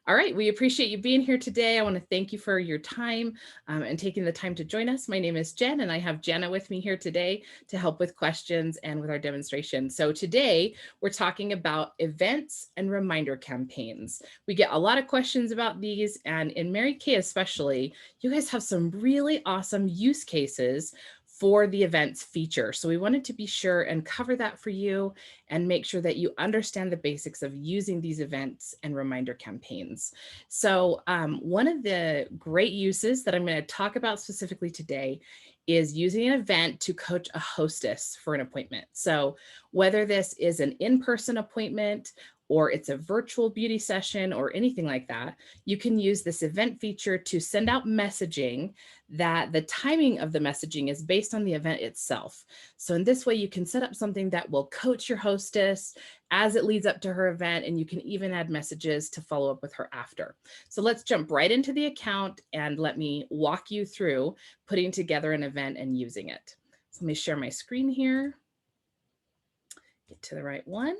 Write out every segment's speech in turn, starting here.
All right, we appreciate you being here today. I want to thank you for your time and taking the time to join us. My name is Jen, and I have Jenna with me here today to help with questions and with our demonstration. So today we're talking about events and reminder campaigns. We get a lot of questions about these, and in Mary Kay especially, you guys have some really awesome use cases for the events feature. So we wanted to be sure and cover that for you and make sure that you understand the basics of using these events and reminder campaigns. So one of the great uses that I'm going to talk about specifically today is using an event to coach a hostess for an appointment. So whether this is an in-person appointment or it's a virtual beauty session or anything like that, you can use this event feature to send out messaging that the timing of the messaging is based on the event itself. So in this way, you can set up something that will coach your hostess as it leads up to her event, and you can even add messages to follow up with her after. So let's jump right into the account and let me walk you through putting together an event and using it. So let me share my screen here. Get to the right one.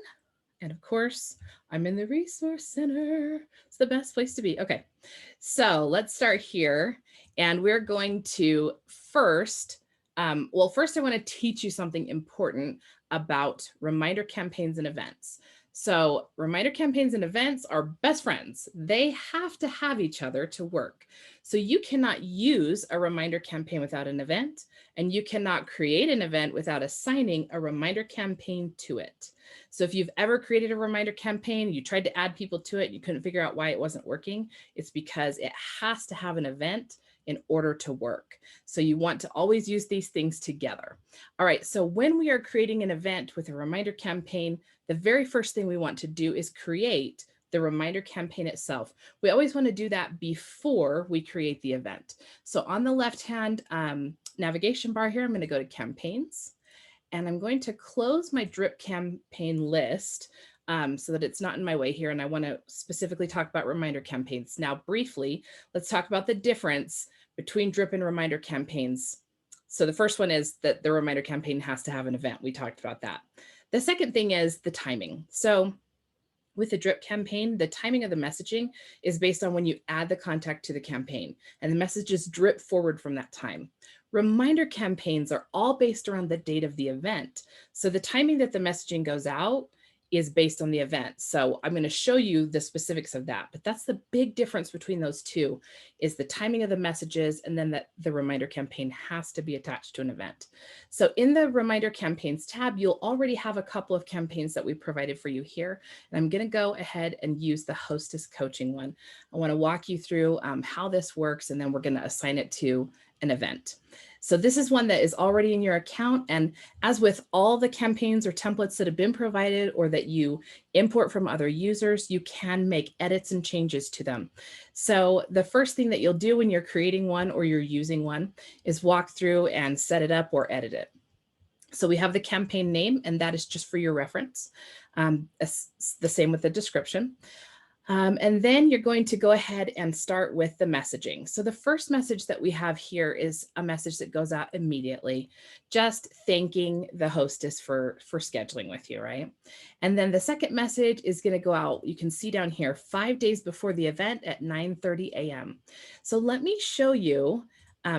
And of course, I'm in the Resource Center. It's the best place to be. Okay, so let's start here. And we're going to first I want to teach you something important about reminder campaigns and events. So reminder campaigns and events are best friends. They have to have each other to work. So you cannot use a reminder campaign without an event, and you cannot create an event without assigning a reminder campaign to it. So if you've ever created a reminder campaign, you tried to add people to it, you couldn't figure out why it wasn't working, it's because it has to have an event in order to work. So you want to always use these things together. All right, so when we are creating an event with a reminder campaign, the very first thing we want to do is create the reminder campaign itself. We always want to do that before we create the event. So on the left-hand navigation bar here, I'm going to go to campaigns, and I'm going to close my drip campaign list so that it's not in my way here. And I want to specifically talk about reminder campaigns. Now, briefly, let's talk about the difference between drip and reminder campaigns. So the first one is that the reminder campaign has to have an event. We talked about that. The second thing is the timing. So with the drip campaign, the timing of the messaging is based on when you add the contact to the campaign, and the messages drip forward from that time. Reminder campaigns are all based around the date of the event. So the timing that the messaging goes out is based on the event. So I'm going to show you the specifics of that, but that's the big difference between those two, is the timing of the messages, and then that the reminder campaign has to be attached to an event. So in the reminder campaigns tab, you'll already have a couple of campaigns that we provided for you here. And I'm going to go ahead and use the hostess coaching one. I want to walk you through how this works, and then we're going to assign it to an event. So this is one that is already in your account. And as with all the campaigns or templates that have been provided or that you import from other users, you can make edits and changes to them. So the first thing that you'll do when you're creating one or you're using one is walk through and set it up or edit it. So we have the campaign name, and that is just for your reference. The same with the description. And then you're going to go ahead and start with the messaging. So the first message that we have here is a message that goes out immediately, just thanking the hostess for scheduling with you, right? And then the second message is going to go out, you can see down here, 5 days before the event at 9:30 a.m. So let me show you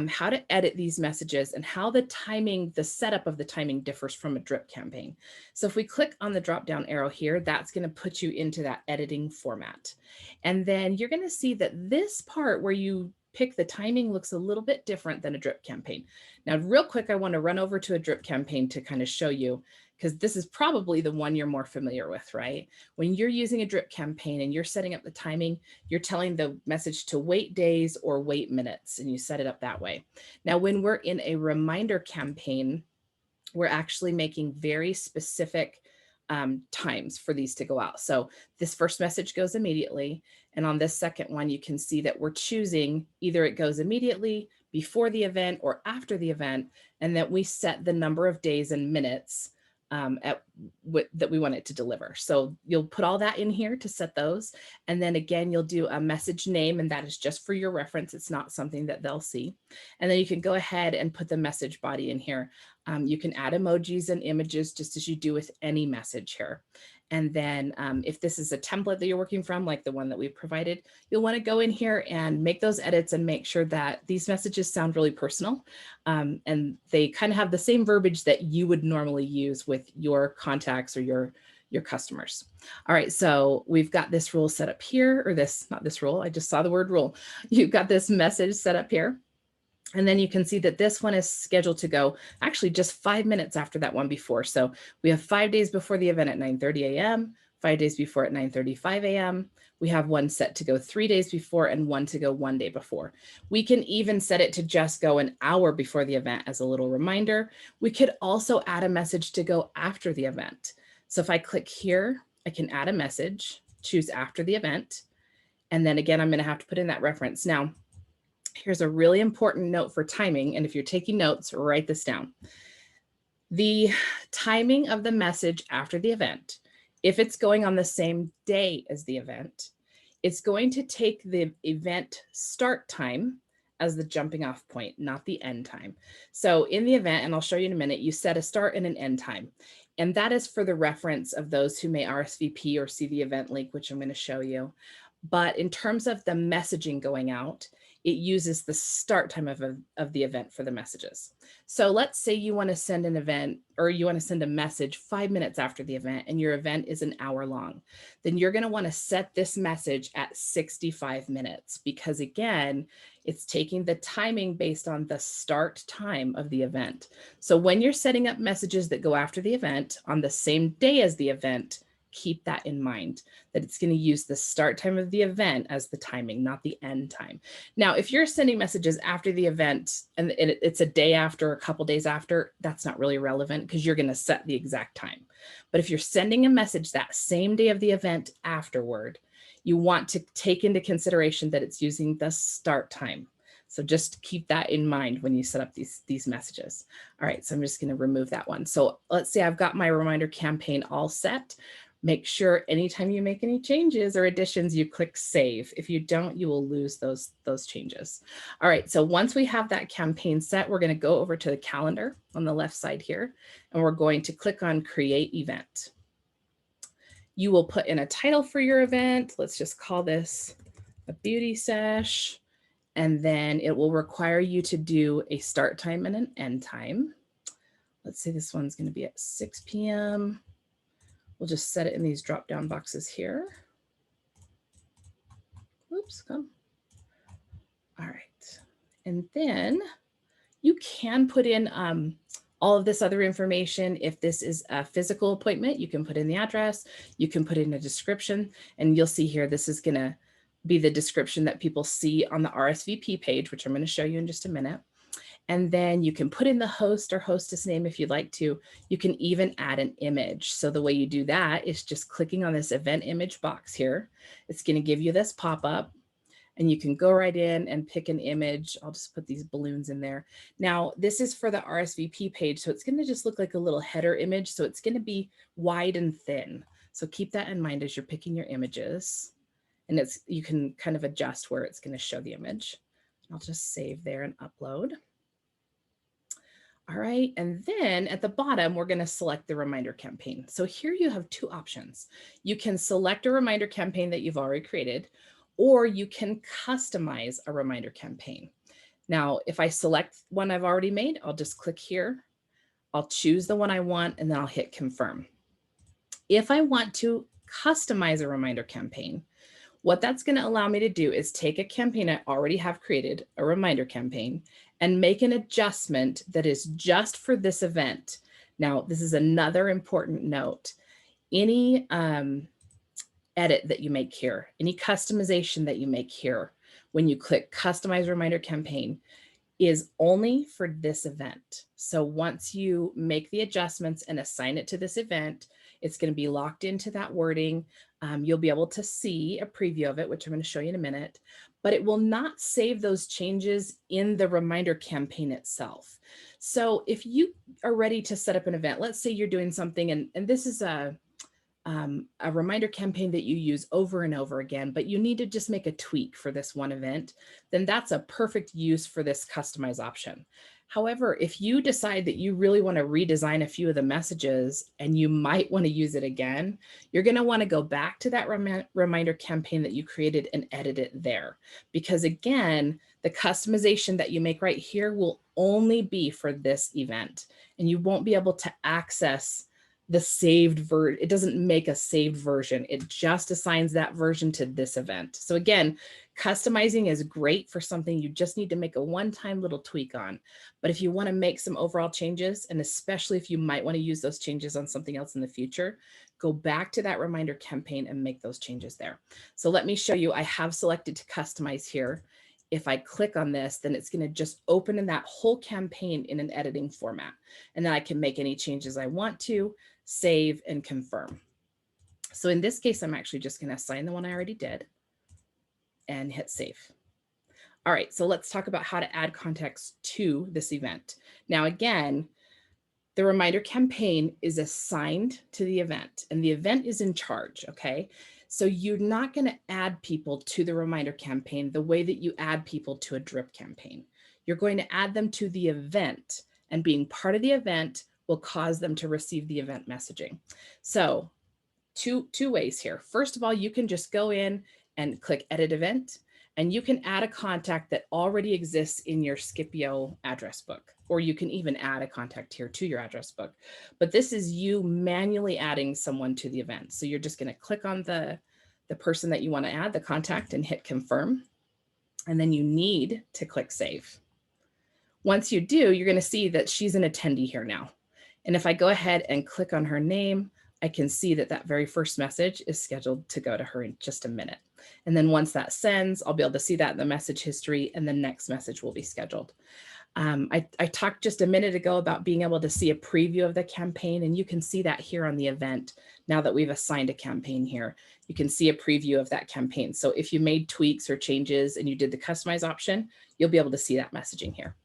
how to edit these messages and how the timing, the setup of the timing differs from a drip campaign. So if we click on the drop down arrow here, that's going to put you into that editing format. And then you're going to see that this part where you pick the timing looks a little bit different than a drip campaign. Now, real quick, I want to run over to a drip campaign to kind of show you, because this is probably the one you're more familiar with, right? When you're using a drip campaign and you're setting up the timing, you're telling the message to wait days or wait minutes, and you set it up that way. Now, when we're in a reminder campaign, we're actually making very specific times for these to go out. So this first message goes immediately. And on this second one, you can see that we're choosing either it goes immediately, before the event, or after the event, and that we set the number of days and minutes that we want it to deliver. So you'll put all that in here to set those. And then again, you'll do a message name, and that is just for your reference. It's not something that they'll see. And then you can go ahead and put the message body in here. You can add emojis and images just as you do with any message here. And then if this is a template that you're working from, like the one that we've provided, you'll want to go in here and make those edits and make sure that these messages sound really personal. And they kind of have the same verbiage that you would normally use with your contacts or your customers. All right, so we've got this rule set up here, or not this rule, I just saw the word rule. You've got this message set up here. And then you can see that this one is scheduled to go actually just 5 minutes after that one before. So we have 5 days before the event at 9:30 a.m., 5 days before at 9:35 a.m. We have one set to go 3 days before and one to go 1 day before. We can even set it to just go an hour before the event as a little reminder. We could also add a message to go after the event. So if I click here, I can add a message, choose after the event. And then again, I'm going to have to put in that reference. Now, here's a really important note for timing. And if you're taking notes, write this down. The timing of the message after the event, if it's going on the same day as the event, it's going to take the event start time as the jumping off point, not the end time. So in the event, and I'll show you in a minute, you set a start and an end time. And that is for the reference of those who may RSVP or see the event link, which I'm going to show you. But in terms of the messaging going out, it uses the start time of the event for the messages. So let's say you want to send an event, or you want to send a message 5 minutes after the event, and your event is an hour long. Then you're going to want to set this message at 65 minutes, because again, it's taking the timing based on the start time of the event. So when you're setting up messages that go after the event on the same day as the event, keep that in mind, that it's going to use the start time of the event as the timing, not the end time. Now, if you're sending messages after the event and it's a day after, a couple days after, that's not really relevant because you're going to set the exact time. But if you're sending a message that same day of the event afterward, you want to take into consideration that it's using the start time. So just keep that in mind when you set up these messages. All right, so I'm just going to remove that one. So let's say I've got my reminder campaign all set. Make sure anytime you make any changes or additions, you click save. If you don't, you will lose those changes. All right, so once we have that campaign set, we're going to go over to the calendar on the left side here, and we're going to click on create event. You will put in a title for your event. Let's just call this a beauty sesh. And then it will require you to do a start time and an end time. Let's say this one's going to be at 6 p.m. We'll just set it in these drop-down boxes here. Oops, come. All right. And then you can put in all of this other information. If this is a physical appointment, you can put in the address, you can put in a description, and you'll see here, this is going to be the description that people see on the RSVP page, which I'm going to show you in just a minute. And then you can put in the host or hostess name if you'd like to. You can even add an image. So the way you do that is just clicking on this event image box here. It's going to give you this pop-up, and you can go right in and pick an image. I'll just put these balloons in there. Now, this is for the RSVP page, so it's going to just look like a little header image. So it's going to be wide and thin. So keep that in mind as you're picking your images. And you can kind of adjust where it's going to show the image. I'll just save there and upload. All right, and then at the bottom, we're going to select the reminder campaign. So here you have two options. You can select a reminder campaign that you've already created, or you can customize a reminder campaign. Now, if I select one I've already made, I'll just click here. I'll choose the one I want, and then I'll hit confirm. If I want to customize a reminder campaign, what that's going to allow me to do is take a campaign I already have created, a reminder campaign, and make an adjustment that is just for this event. Now, this is another important note. Any edit that you make here, any customization that you make here, when you click Customize Reminder Campaign, is only for this event. So once you make the adjustments and assign it to this event, it's going to be locked into that wording. You'll be able to see a preview of it, which I'm going to show you in a minute, but it will not save those changes in the reminder campaign itself. So if you are ready to set up an event, let's say you're doing something, and this is a reminder campaign that you use over and over again, but you need to just make a tweak for this one event, then that's a perfect use for this customize option. However, if you decide that you really want to redesign a few of the messages and you might want to use it again, you're going to want to go back to that reminder campaign that you created and edit it there. Because again, the customization that you make right here will only be for this event, and you won't be able to access the saved version. It doesn't make a saved version. It just assigns that version to this event. So again, customizing is great for something you just need to make a one-time little tweak on. But if you want to make some overall changes, and especially if you might want to use those changes on something else in the future, go back to that reminder campaign and make those changes there. So let me show you. I have selected to customize here. If I click on this, then it's going to just open in that whole campaign in an editing format. And then I can make any changes I want to, save, and confirm. So in this case, I'm actually just going to assign the one I already did and hit save. All right, so let's talk about how to add context to this event. Now, again, the reminder campaign is assigned to the event, and the event is in charge, okay? So you're not going to add people to the reminder campaign the way that you add people to a drip campaign. You're going to add them to the event, and being part of the event will cause them to receive the event messaging. So two ways here. First of all, you can just go in and click edit event, and you can add a contact that already exists in your Skipio address book, or you can even add a contact here to your address book. But this is you manually adding someone to the event. So you're just going to click on the person that you want to add, the contact, and hit confirm. And then you need to click save. Once you do, you're going to see that she's an attendee here now. And if I go ahead and click on her name, I can see that that very first message is scheduled to go to her in just a minute. And then once that sends, I'll be able to see that in the message history, and the next message will be scheduled. I talked just a minute ago about being able to see a preview of the campaign, and you can see that here on the event. Now that we've assigned a campaign here, you can see a preview of that campaign. So if you made tweaks or changes and you did the customize option, you'll be able to see that messaging here.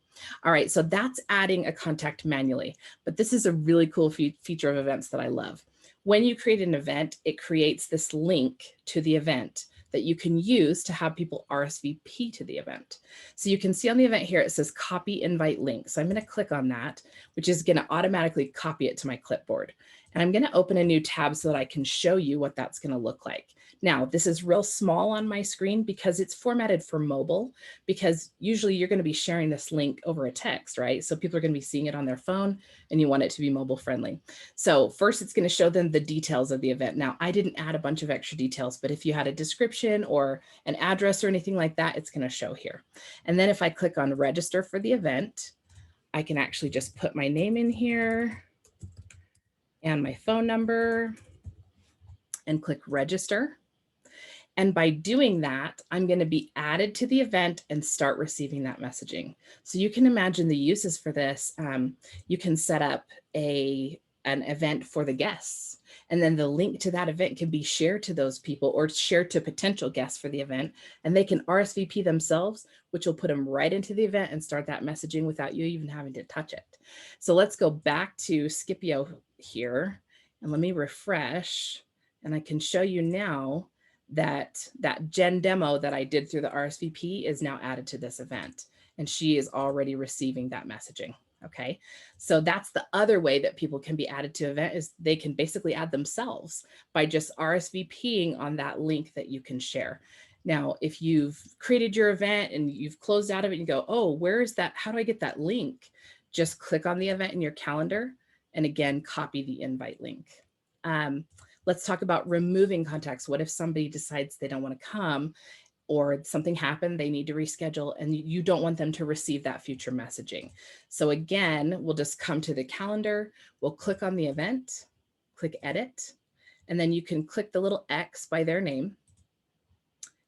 All right, so that's adding a contact manually, but this is a really cool feature of events that I love. When you create an event, it creates this link to the event that you can use to have people RSVP to the event. So you can see on the event here, it says copy invite link. So I'm going to click on that, which is going to automatically copy it to my clipboard. And I'm going to open a new tab so that I can show you what that's going to look like. Now, this is real small on my screen because it's formatted for mobile, because usually you're going to be sharing this link over a text, right? So people are going to be seeing it on their phone, and you want it to be mobile friendly. So first, it's going to show them the details of the event. Now, I didn't add a bunch of extra details, but if you had a description or an address or anything like that, it's going to show here. And then if I click on register for the event, I can actually just put my name in here and my phone number and click register. And by doing that, I'm going to be added to the event and start receiving that messaging. So you can imagine the uses for this. You can set up an event for the guests, and then the link to that event can be shared to those people or shared to potential guests for the event, and they can RSVP themselves, which will put them right into the event and start that messaging without you even having to touch it. So let's go back to Skipio here, and let me refresh, and I can show you now that Jen demo that I did through the RSVP is now added to this event, and she is already receiving that messaging. Okay, so that's the other way that people can be added to event, is they can basically add themselves by just RSVPing on that link that you can share. Now, if you've created your event and you've closed out of it and you go, oh, where is that? How do I get that link? Just click on the event in your calendar and again, copy the invite link. Let's talk about removing contacts. What if somebody decides they don't want to come, or something happened, they need to reschedule, and you don't want them to receive that future messaging? So again, we'll just come to the calendar, we'll click on the event, click edit, and then you can click the little X by their name,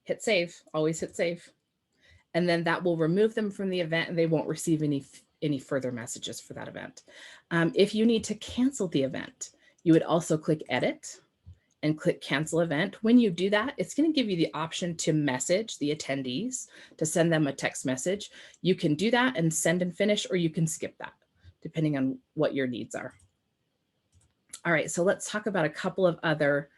hit save, always hit save. And then that will remove them from the event, and they won't receive any further messages for that event. If you need to cancel the event, you would also click edit and click cancel event. When you do that, it's going to give you the option to message the attendees, to send them a text message. You can do that and send and finish, or you can skip that, depending on what your needs are. All right, so let's talk about a couple of other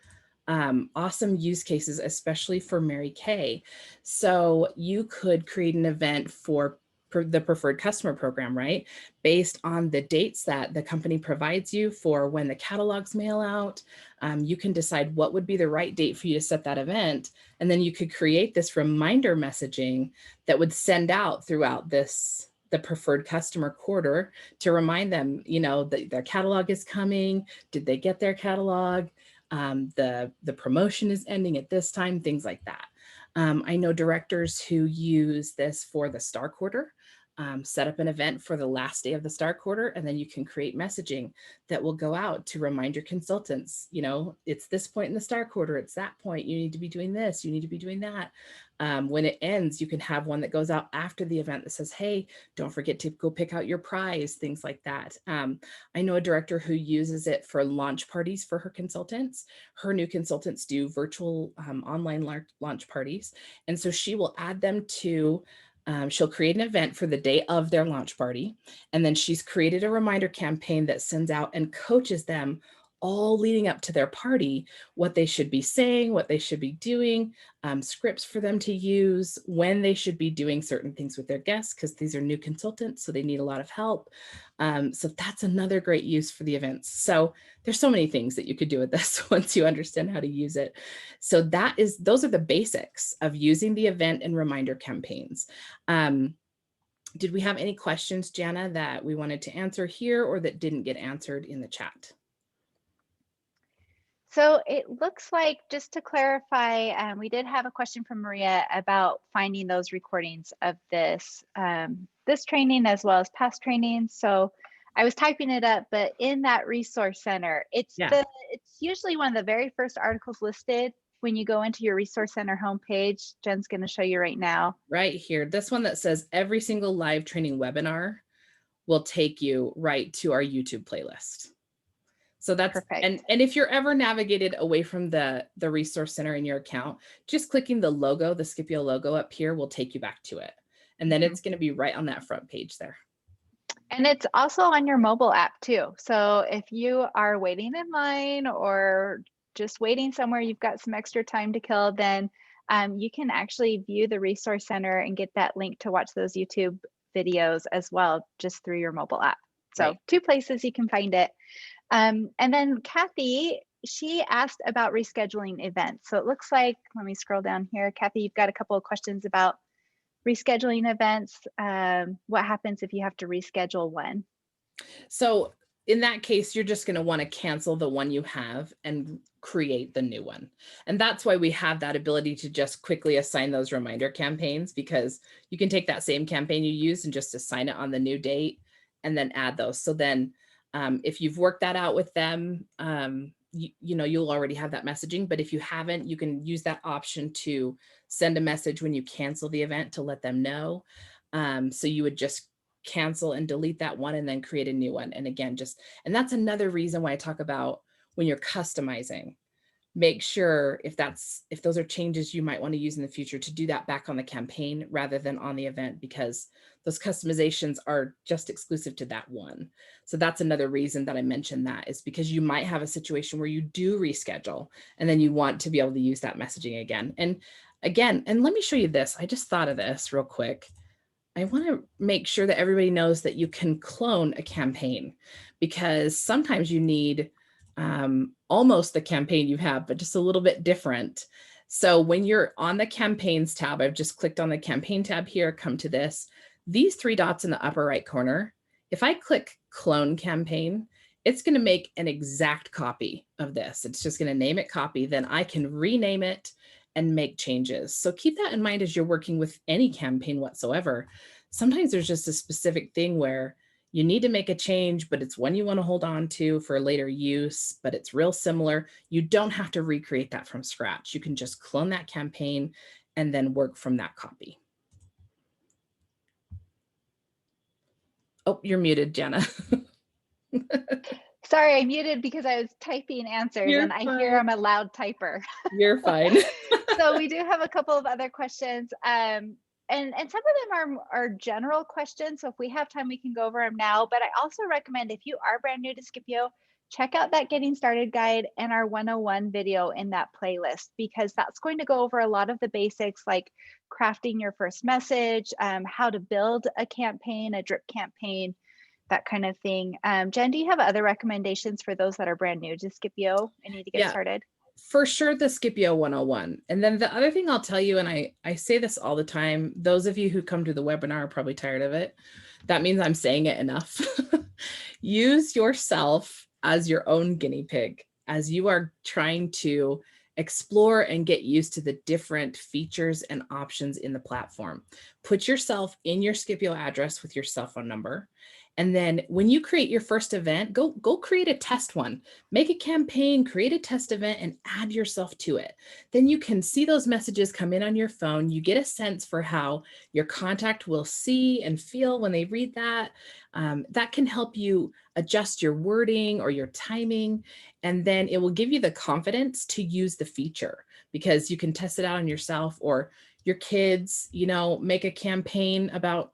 awesome use cases, especially for Mary Kay. So you could create an event for the preferred customer program, right? Based on the dates that the company provides you for when the catalogs mail out, you can decide what would be the right date for you to set that event. And then you could create this reminder messaging that would send out throughout the preferred customer quarter to remind them, that their catalog is coming. Did they get their catalog? The promotion is ending at this time, things like that. I know directors who use this for the star quarter. Set up an event for the last day of the star quarter, and then you can create messaging that will go out to remind your consultants, it's this point in the star quarter, it's that point, you need to be doing this, you need to be doing that. When it ends, you can have one that goes out after the event that says, hey, don't forget to go pick out your prize, things like that. I know a director who uses it for launch parties for her consultants. Her new consultants do virtual online launch parties. And so she will add them to she'll create an event for the day of their launch party. And then she's created a reminder campaign that sends out and coaches them all leading up to their party, what they should be saying, what they should be doing, scripts for them to use, when they should be doing certain things with their guests, because these are new consultants, so they need a lot of help. So that's another great use for the events. So there's so many things that you could do with this once you understand how to use it. So those are the basics of using the event and reminder campaigns. Did we have any questions, Jana, that we wanted to answer here or that didn't get answered in the chat? So it looks like, just to clarify, we did have a question from Maria about finding those recordings of this this training as well as past trainings. So I was typing it up, but in that resource center, it's usually one of the very first articles listed when you go into your resource center homepage. Jen's going to show you right now. Right here, this one that says every single live training webinar will take you right to our YouTube playlist. So that's perfect. And if you're ever navigated away from the resource center in your account, just clicking the logo, the Skipio logo up here will take you back to it. And then it's going to be right on that front page there. And it's also on your mobile app too. So if you are waiting in line or just waiting somewhere, you've got some extra time to kill, then you can actually view the resource center and get that link to watch those YouTube videos as well, just through your mobile app. So right. 2 places you can find it. And then Kathy, she asked about rescheduling events. So it looks like, let me scroll down here. Kathy, you've got a couple of questions about rescheduling events. What happens if you have to reschedule one? So in that case, you're just going to want to cancel the one you have and create the new one. And that's why we have that ability to just quickly assign those reminder campaigns, because you can take that same campaign you used and just assign it on the new date and then add those. So then if you've worked that out with them, you'll already have that messaging. But if you haven't, you can use that option to send a message when you cancel the event to let them know. So you would just cancel and delete that one and then create a new one. And again, and that's another reason why I talk about when you're customizing, make sure if those are changes you might want to use in the future, to do that back on the campaign rather than on the event, because those customizations are just exclusive to that one. So that's another reason that I mentioned that, is because you might have a situation where you do reschedule and then you want to be able to use that messaging again. And let me show you this. I just thought of this real quick. I want to make sure that everybody knows that you can clone a campaign, because sometimes you need almost the campaign you have, but just a little bit different. So when you're on the campaigns tab, I've just clicked on the campaign tab here, come to this, these 3 dots in the upper right corner. If I click clone campaign, it's going to make an exact copy of this. It's just going to name it copy. Then I can rename it and make changes. So keep that in mind as you're working with any campaign whatsoever. Sometimes there's just a specific thing where you need to make a change, but it's one you want to hold on to for later use, but it's real similar. You don't have to recreate that from scratch. You can just clone that campaign and then work from that copy. Oh, you're muted, Jana. Sorry, I muted because I was typing answers. You're and fine. I hear I'm a loud typer. You're fine. So we do have a couple of other questions. And some of them are general questions. So if we have time, we can go over them now. But I also recommend, if you are brand new to Skipio, check out that getting started guide and our 101 video in that playlist, because that's going to go over a lot of the basics like crafting your first message, how to build a campaign, a drip campaign, that kind of thing. Jen, do you have other recommendations for those that are brand new to Skipio and need to get Yeah, started? for sure, the Skipio 101. And then the other thing I'll tell you, and I say this all the time, those of you who come to the webinar are probably tired of it. That means I'm saying it enough. Use yourself as your own guinea pig as you are trying to explore and get used to the different features and options in the platform. Put yourself in your Skipio address with your cell phone number. And then when you create your first event, go create a test one. Make a campaign, create a test event, and add yourself to it. Then you can see those messages come in on your phone. You get a sense for how your contact will see and feel when they read that. That can help you adjust your wording or your timing, and then it will give you the confidence to use the feature because you can test it out on yourself or your kids, make a campaign about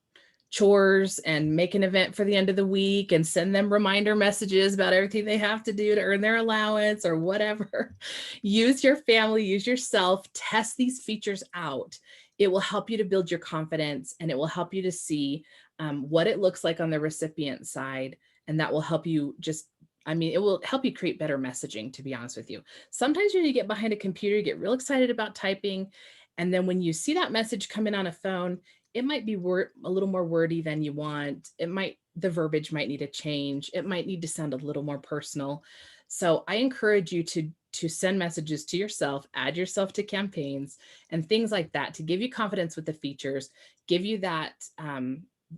chores and make an event for the end of the week and send them reminder messages about everything they have to do to earn their allowance or whatever. Use your family, use yourself, test these features out. It will help you to build your confidence and it will help you to see what it looks like on the recipient side. And that will help you it will help you create better messaging, to be honest with you. Sometimes when you get behind a computer, you get real excited about typing. And then when you see that message come in on a phone, it might be a little more wordy than you want. The verbiage might need a change. It might need to sound a little more personal. So I encourage you to send messages to yourself, add yourself to campaigns and things like that to give you confidence with the features, give you that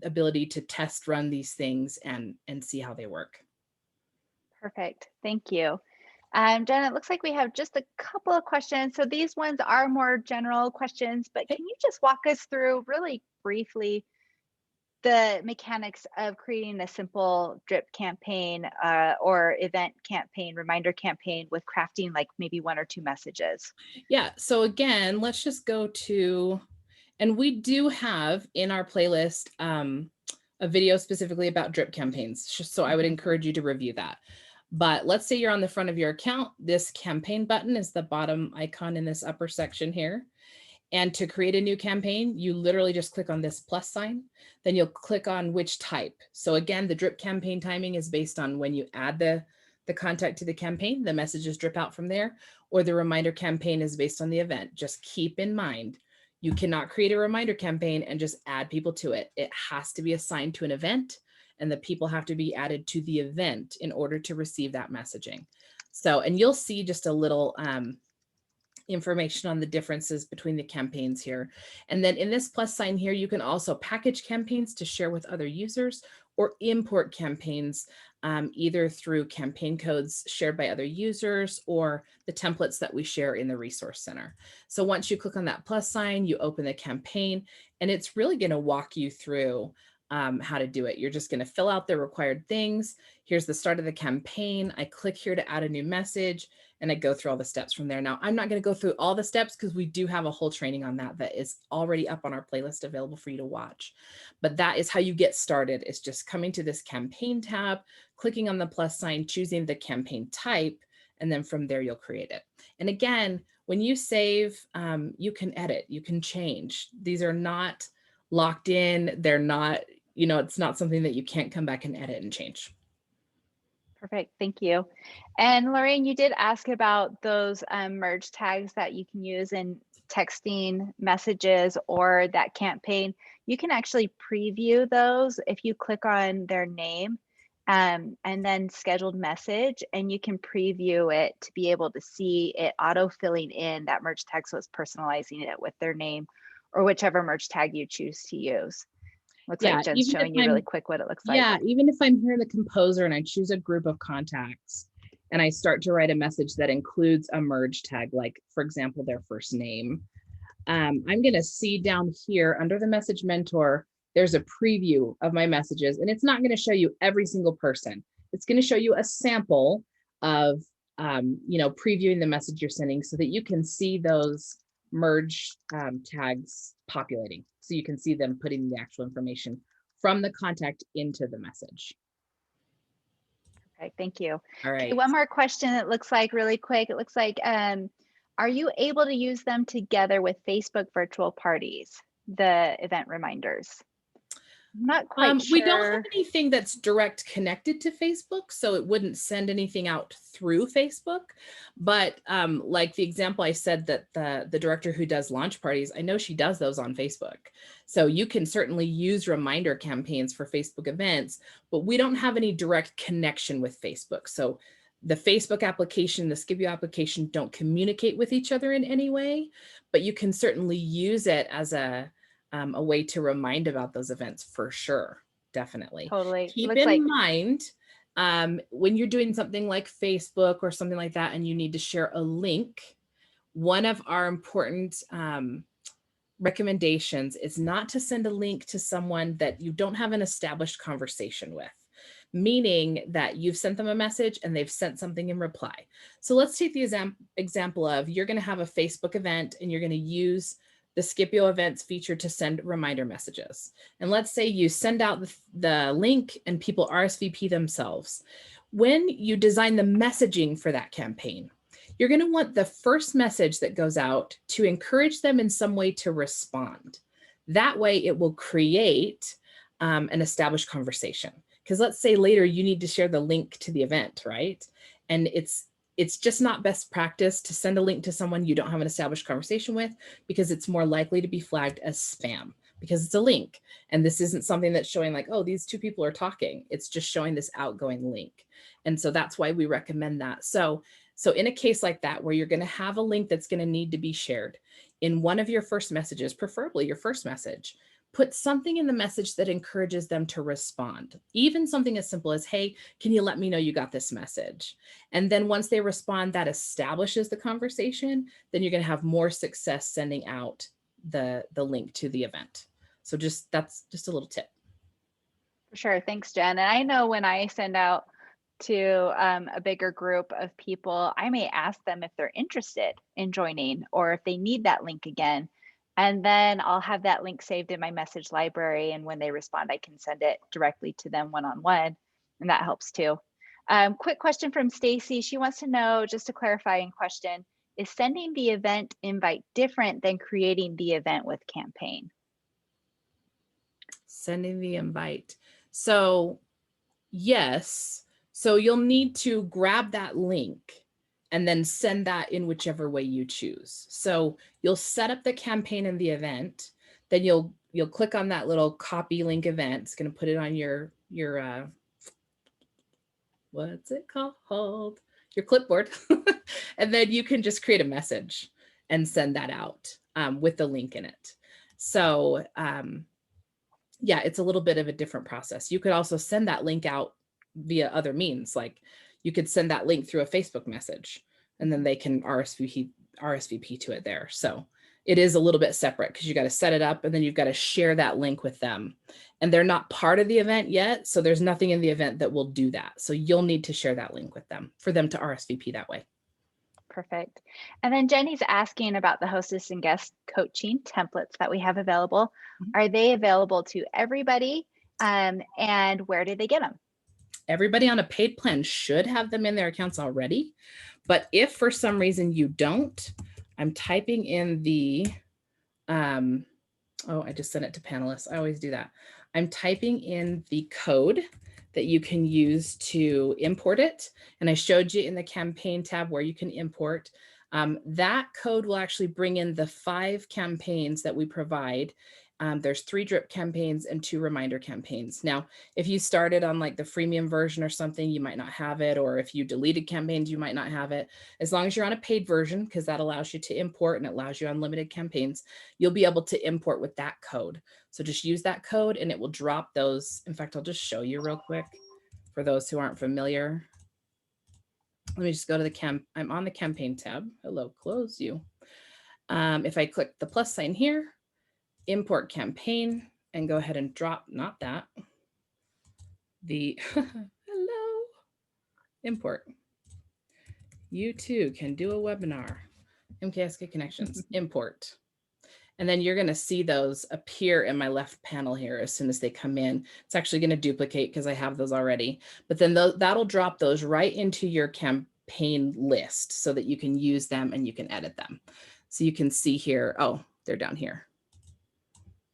ability to test run these things and see how they work. Perfect. Thank you. Jen, it looks like we have just a couple of questions. So these ones are more general questions, but can you just walk us through really briefly the mechanics of creating a simple drip campaign or event campaign, reminder campaign with crafting like maybe one or two messages? Yeah. So again, let's just go to, and we do have in our playlist a video specifically about drip campaigns. So I would encourage you to review that. But let's say you're on the front of your account. This campaign button is the bottom icon in this upper section here. And to create a new campaign, you literally just click on this plus sign, then you'll click on which type. So again, the drip campaign timing is based on when you add the contact to the campaign, the messages drip out from there, or the reminder campaign is based on the event. Just keep in mind, you cannot create a reminder campaign and just add people to it. It has to be assigned to an event and the people have to be added to the event in order to receive that messaging. So, and you'll see just a little information on the differences between the campaigns here. And then in this plus sign here, you can also package campaigns to share with other users or import campaigns either through campaign codes shared by other users or the templates that we share in the resource center. So once you click on that plus sign, you open the campaign and it's really going to walk you through how to do it. You're just going to fill out the required things. Here's the start of the campaign. I click here to add a new message and I go through all the steps from there. Now, I'm not going to go through all the steps because we do have a whole training on that is already up on our playlist available for you to watch. But that is how you get started. It's just coming to this campaign tab, clicking on the plus sign, choosing the campaign type, and then from there, you'll create it. And again, when you save, you can edit, you can change. These are not locked in. They're not, it's not something that you can't come back and edit and change. Perfect. Thank you. And Lorraine, you did ask about those merge tags that you can use in texting messages or that campaign. You can actually preview those if you click on their name and then scheduled message, and you can preview it to be able to see it auto filling in that merge tag. So it's personalizing it with their name or whichever merge tag you choose to use. Looks like Jen's showing you really quick what it looks like. Yeah, even if I'm here in the composer and I choose a group of contacts and I start to write a message that includes a merge tag, like for example, their first name, I'm going to see down here under the message mentor, there's a preview of my messages, and it's not going to show you every single person. It's going to show you a sample of, previewing the message you're sending so that you can see those merge tags populating. So you can see them putting the actual information from the contact into the message. Perfect. Thank you. All Okay, right. one more question. It looks like really quick. It looks like, are you able to use them together with Facebook virtual parties, the event reminders? I'm not quite We don't have sure. anything that's direct connected to Facebook, so it wouldn't send anything out through Facebook. But like the example I said that the director who does launch parties, I know she does those on Facebook. So you can certainly use reminder campaigns for Facebook events, but we don't have any direct connection with Facebook. So the Facebook application, the Skipio application don't communicate with each other in any way, but you can certainly use it as a way to remind about those events for sure. Definitely. Totally. It Keep looks in like, mind when you're doing something like Facebook or something like that, and you need to share a link, one of our important recommendations is not to send a link to someone that you don't have an established conversation with, meaning that you've sent them a message and they've sent something in reply. So let's take the example of you're going to have a Facebook event and you're going to use the Skipio events feature to send reminder messages. And let's say you send out the link and people RSVP themselves. When you design the messaging for that campaign, you're going to want the first message that goes out to encourage them in some way to respond. That way it will create an established conversation. Because let's say later you need to share the link to the event, right? And it's just not best practice to send a link to someone you don't have an established conversation with, because it's more likely to be flagged as spam because it's a link. And this isn't something that's showing like, oh, these two people are talking. It's just showing this outgoing link. And so that's why we recommend that. So in a case like that, where you're going to have a link that's going to need to be shared in one of your first messages, preferably your first message, put something in the message that encourages them to respond. Even something as simple as, hey, can you let me know you got this message? And then once they respond, that establishes the conversation. Then you're going to have more success sending out the link to the event. So that's just a little tip. for sure. Thanks, Jen. And I know when I send out to a bigger group of people, I may ask them if they're interested in joining or if they need that link again. And then I'll have that link saved in my message library. And when they respond, I can send it directly to them one-on-one. And that helps too. Quick question from Stacy. She wants to know, just a clarifying question, is sending the event invite different than creating the event with campaign? Sending the invite. So yes. So you'll need to grab that link and then send that in whichever way you choose. So you'll set up the campaign and the event, then you'll click on that little copy link event. It's going to put it on your what's it called? Your clipboard. And then you can just create a message and send that out with the link in it. So yeah, it's a little bit of a different process. You could also send that link out via other means. Like you could send that link through a Facebook message and then they can RSVP to it there. So it is a little bit separate because you got to set it up and then you've got to share that link with them. And they're not part of the event yet. So there's nothing in the event that will do that. So you'll need to share that link with them for them to RSVP that way. Perfect. And then Jenny's asking about the hostess and guest coaching templates that we have available. Mhm. Are they available to everybody? And where do they get them? Everybody on a paid plan should have them in their accounts already. But if for some reason you don't, I'm typing in the, oh, I just sent it to panelists. I always do that. I'm typing in the code that you can use to import it. And I showed you in the campaign tab where you can import. That code will actually bring in the 5 campaigns that we provide. There's 3 drip campaigns and 2 reminder campaigns. Now, if you started on like the freemium version or something, you might not have it. Or if you deleted campaigns, you might not have it. As long as you're on a paid version, because that allows you to import and it allows you unlimited campaigns, you'll be able to import with that code. So just use that code and it will drop those. In fact, I'll just show you real quick for those who aren't familiar. Let me just go to the I'm on the campaign tab. Hello, close you. If I click the plus sign here, import campaign, and go ahead and drop, not that, the, hello, import. You too can do a webinar. MKSK Connections, import. And then you're going to see those appear in my left panel here as soon as they come in. It's actually going to duplicate because I have those already. But then that'll drop those right into your campaign list so that you can use them and you can edit them. So you can see here, oh, they're down here.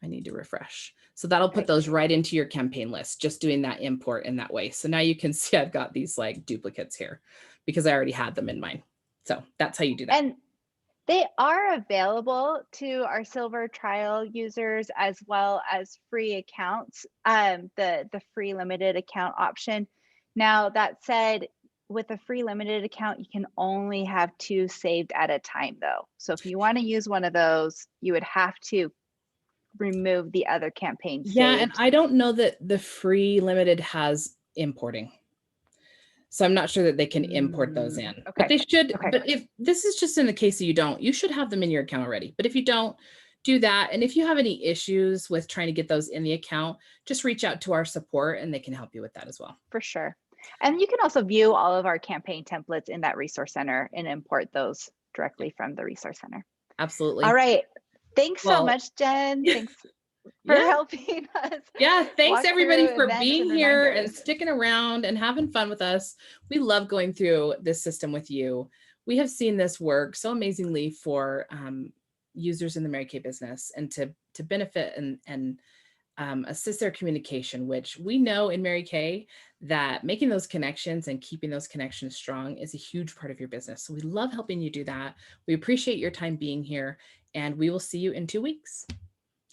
I need to refresh. So that'll put those right into your campaign list, just doing that import in that way. So now you can see I've got these like duplicates here because I already had them in mine. So that's how you do that. And they are available to our silver trial users as well as free accounts, the free limited account option. Now, that said, with a free limited account, you can only have 2 saved at a time, though. So if you want to use one of those, you would have to remove the other campaign saved. Yeah, and I don't know that the free limited has importing. So I'm not sure that they can import those in. Okay. But they should. Okay. But if this is just in the case that you should have them in your account already. But if you don't, do that. And if you have any issues with trying to get those in the account, just reach out to our support and they can help you with that as well. For sure. And you can also view all of our campaign templates in that resource center and import those directly from the resource center. Absolutely. All right. Thanks so much, Jen. Thanks for helping us. Yeah, thanks everybody for being here and reminders. sticking around and having fun with us. We love going through this system with you. We have seen this work so amazingly for users in the Mary Kay business and to benefit and assist their communication, which we know in Mary Kay that making those connections and keeping those connections strong is a huge part of your business. So we love helping you do that. We appreciate your time being here, and we will see you in 2 weeks.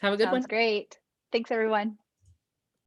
Have a good one. Sounds great. Thanks, everyone.